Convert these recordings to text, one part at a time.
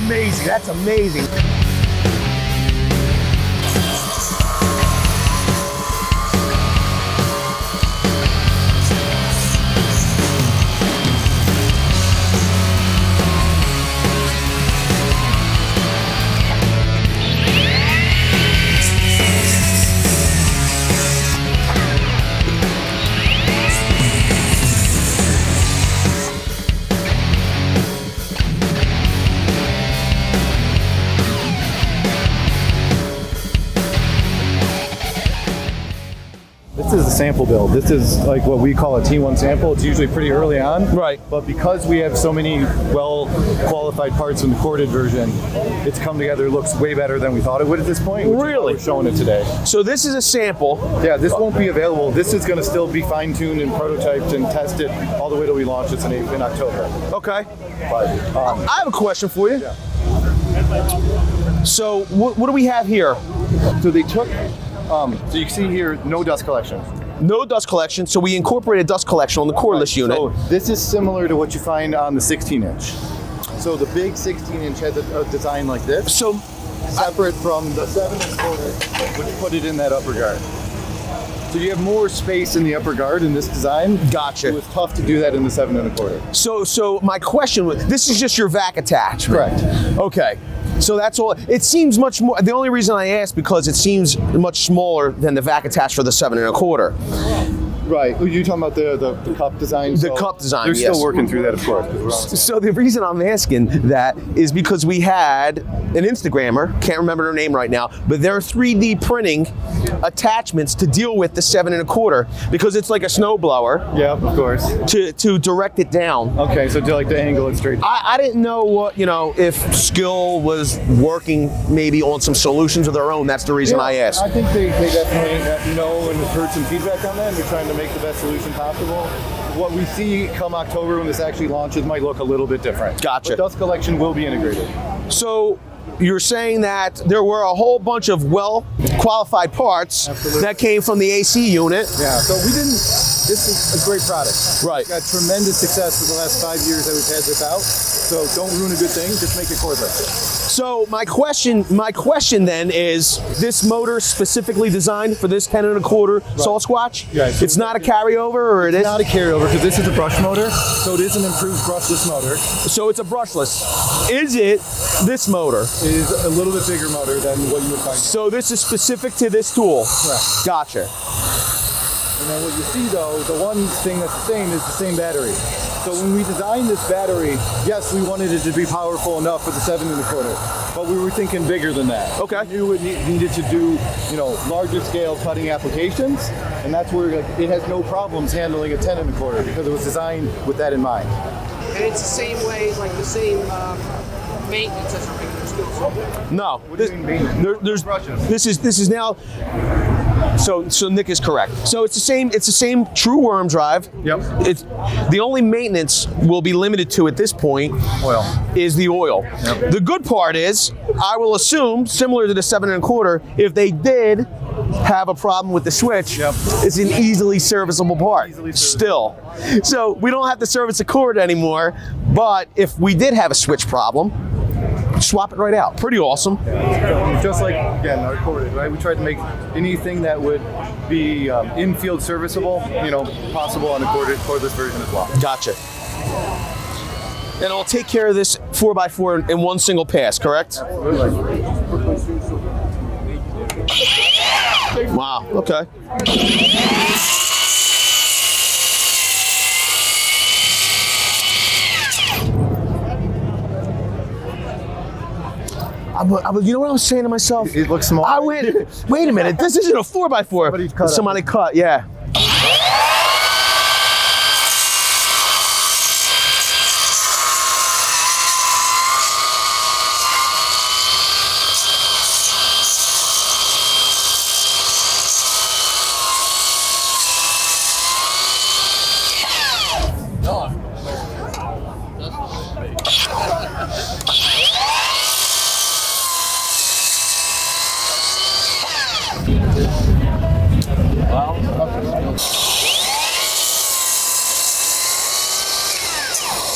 amazing. That's amazing. This is a sample build. This is like what we call a T1 sample. It's usually pretty early on. Right. But because we have so many well-qualified parts in the corded version, it's come together. It looks way better than we thought it would at this point. Really? We're showing it today. So this is a sample. Yeah, this won't be available. This is going to still be fine-tuned and prototyped and tested all the way till we launch this in October. Okay. But, I have a question for you. Yeah. So what do we have here? So they took, so you can see here, no dust collection. No dust collection, so we incorporated dust collection on the cordless unit. So this is similar to what you find on the 16-inch. So the big 16-inch has a design like this. So separate from the 7-1/4, which put it in that upper guard. So you have more space in the upper guard in this design. Gotcha. It was tough to do that in the 7-1/4. So my question was, this is just your vac attachment. Correct. Okay. So that's all. It seems much more. The only reason I asked because it seems much smaller than the vac attach for the 7-1/4. Right. You're talking about the cup design? The cup design, They're yes. still working through that, of course. So the reason I'm asking that is because we had an Instagrammer, can't remember her name right now, but they're 3D printing attachments to deal with the 7-1/4 because it's like a snowblower. Yeah, of course. To direct it down. Okay, so to like the angle it straight. I didn't know what, if Skill was working maybe on some solutions of their own. That's the reason I asked. I think they definitely know and have heard some feedback on that, and they're trying to make the best solution possible. What we see come October when this actually launches might look a little bit different. Gotcha. But dust collection will be integrated. So you're saying that there were a whole bunch of well-qualified parts that came from the AC unit. Yeah, so this is a great product. Right. We've got tremendous success for the last 5 years that we've had this out. So don't ruin a good thing, just make it cordless. So my question then is, this motor specifically designed for this 10-1/4 SawSquatch? Yeah, so it's not a carryover, or it is? It's not a carryover because this is a brush motor, so it is an improved brushless motor. So it's a brushless. Is it this motor? It is a little bit bigger motor than what you would find. So this is specific to this tool? Correct. Gotcha. And then what you see though, the one thing that's the same is the same battery. So when we designed this battery, yes, we wanted it to be powerful enough for the 7-1/4, but we were thinking bigger than that. Okay. We knew it needed to do, larger scale cutting applications, and that's where it has no problems handling a 10-1/4 because it was designed with that in mind. And it's the same way, like the same maintenance as a regular SkilSaw. No. What do you mean maintenance? There's brushes. This is now. So Nick is correct. So it's the same true worm drive. Yep. It's the only maintenance we'll be limited to at this point Oil. is the oil. Yep. The good part is, I will assume, similar to the 7-1/4, if they did have a problem with the switch, Yep. it's an easily serviceable part. Still. So we don't have to service the cord anymore, but if we did have a switch problem, swap it right out. Pretty awesome. Just like, again, our corded, right? We tried to make anything that would be in-field serviceable, possible on the cordless version as well. Gotcha. And I'll take care of this 4x4 in one single pass, correct? Absolutely. Wow, okay. You know what I was saying to myself? It looks small. I went, wait a minute, this isn't a 4x4. Somebody cut, yeah.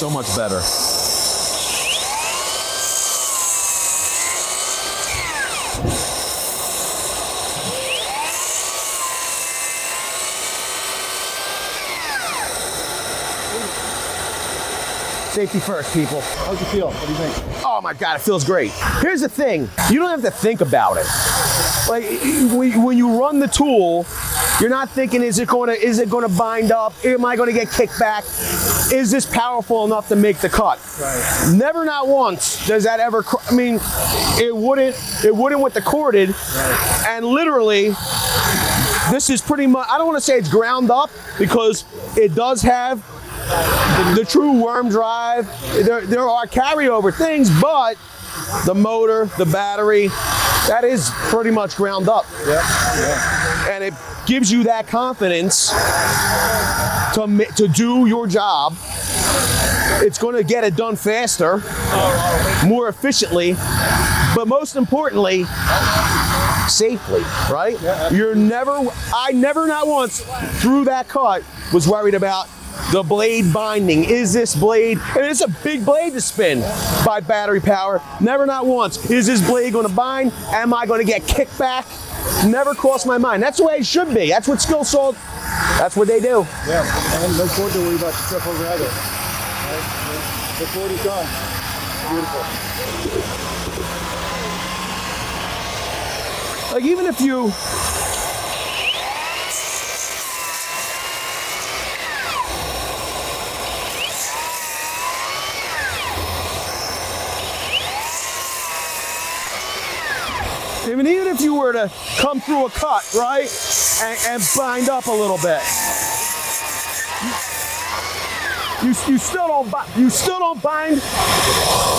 So much better. Safety first, people. How's it feel? What do you think? Oh my God, it feels great. Here's the thing, you don't have to think about it. Like when you run the tool, you're not thinking, is it gonna bind up? Am I gonna get kicked back? Is this powerful enough to make the cut? Right. Never, not once does that ever, I mean, it wouldn't with the corded. Right. And literally, this is pretty much, I don't wanna say it's ground up because it does have the true worm drive. There are carryover things, but the motor, the battery, that is pretty much ground up. Yep. Yeah. And it gives you that confidence to do your job. It's going to get it done faster, more efficiently, but most importantly, safely, right? Yeah. I never, not once, through that cut, was worried about the blade binding. Is this blade, and it's a big blade to spin by battery power. Never, not once, is this blade going to bind? Am I going to get kicked back? Never crossed my mind. That's the way it should be. That's what SkilSaw, that's what they do. Yeah, and no cord to worry about to trip over either. Right? The cord is gone. Beautiful. Like even if you, even if you were to come through a cut, right, and bind up a little bit, you still don't bind.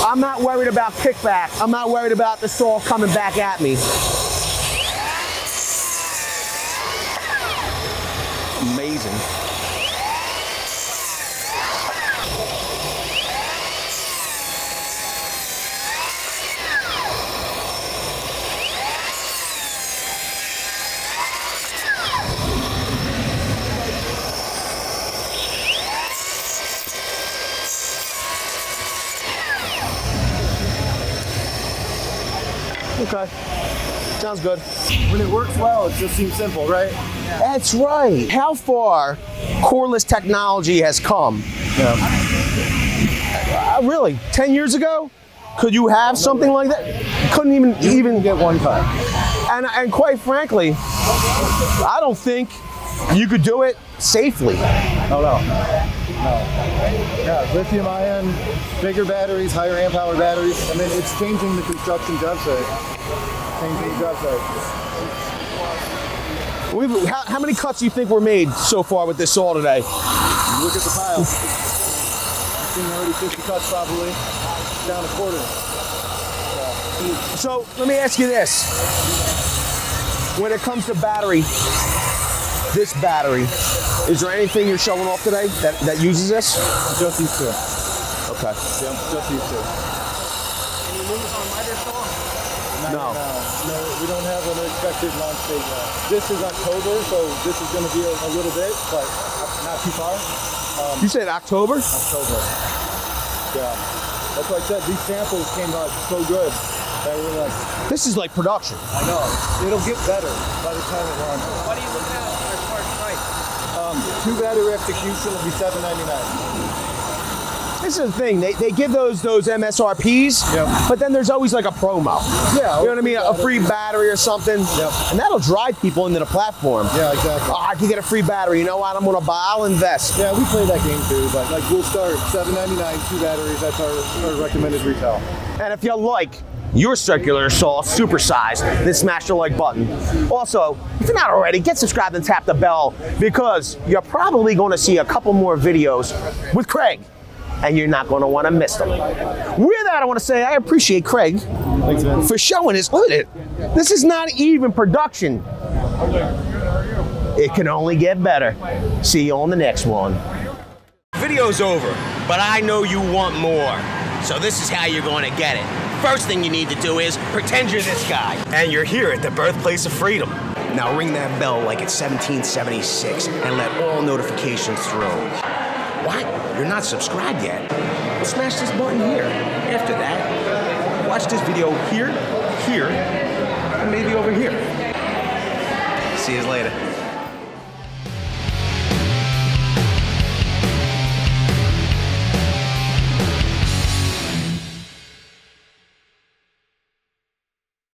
I'm not worried about kickback. I'm not worried about the saw coming back at me. Amazing. Okay, sounds good. When it works well, it just seems simple, right? That's right. How far cordless technology has come. Yeah. Really, 10 years ago, could you have something like that? Couldn't even get one cut. And quite frankly, I don't think you could do it safely. Oh no. Yeah, lithium ion, bigger batteries, higher amp hour batteries. I mean, it's changing the construction job site. Changing the job site. How many cuts do you think were made so far with this saw today? Look at the pile. I've seen already 50 cuts probably, down a quarter. So let me ask you this. When it comes to battery, this battery, is there anything you're showing off today that uses this? Just these two. Okay. Yeah, just these two. Any moves on lighter saw? No, we don't have an expected launch date yet. This is October, so this is going to be a little bit, but not too far. You said October? October. Yeah. That's why I said these samples came out so good that we're like, this is like production. I know. It'll get better by the time it launches. What are you looking at as far as price? 2 battery execution will be $7.99. This is the thing, they give those MSRPs, Yep. but then there's always like a promo. Yeah. You know what I mean? A free battery or something. Yep. And that'll drive people into the platform. Yeah, exactly. Oh, I can get a free battery. You know what? I'm going to buy. I'll invest. Yeah, we play that game too, but like we'll start $7.99, 2 batteries. That's our recommended retail. And if you like your circular saw supersized, then smash the like button. Also, if you're not already, get subscribed and tap the bell because you're probably going to see a couple more videos with Craig. And you're not going to want to miss them. With that, I want to say I appreciate Craig for showing us. Look at it. This is not even production. It can only get better. See you on the next one. Video's over, but I know you want more. So this is how you're going to get it. First thing you need to do is pretend you're this guy. And you're here at the birthplace of freedom. Now ring that bell like it's 1776 and let all notifications through. What? You're not subscribed yet? Well, smash this button here. After that, watch this video here, and maybe over here. See you later.